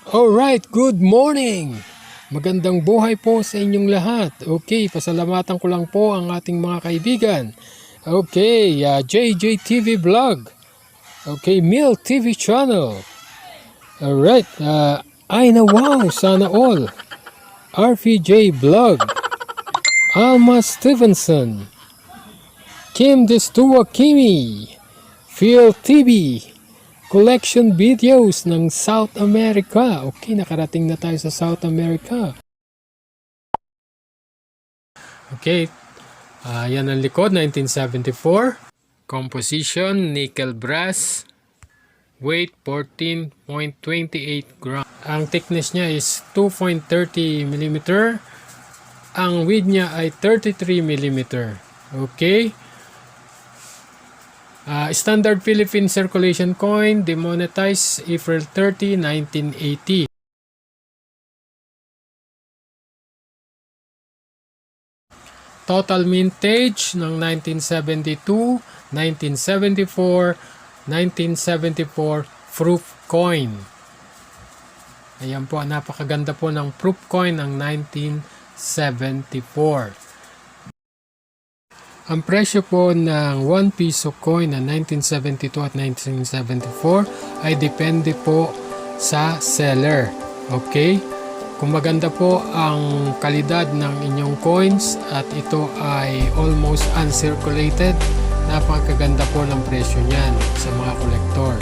Alright, good morning! Magandang buhay po sa inyong lahat. Okay, pasalamatan ko lang po ang ating mga kaibigan. Okay, JJTV Vlog. Okay, Mill TV Channel. Alright, ay na wow, sana all. RPJ Vlog. Alma Stevenson. Kim Destua Kimi. Phil TV. Collection videos ng South America. Okay, nakarating na tayo sa South America. Okay, yan ang likod, 1974. Composition, nickel brass. Weight, 14.28 grams. Ang thickness niya is 2.30 mm. Ang width niya ay 33 mm. Okay. Standard Philippine Circulation Coin, demonetized April 30, 1980. Total mintage ng 1972, 1974, 1974 proof coin. Ayan po, napakaganda po ng proof coin ng 1974. Ang presyo po ng 1 piso coin na 1972 at 1974 ay depende po sa seller. Okay? Kung maganda po ang kalidad ng inyong coins at ito ay almost uncirculated, napakaganda po ng presyo niyan sa mga kolektor.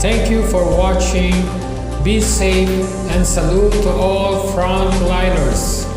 Thank you for watching. Be safe and salute to all frontliners.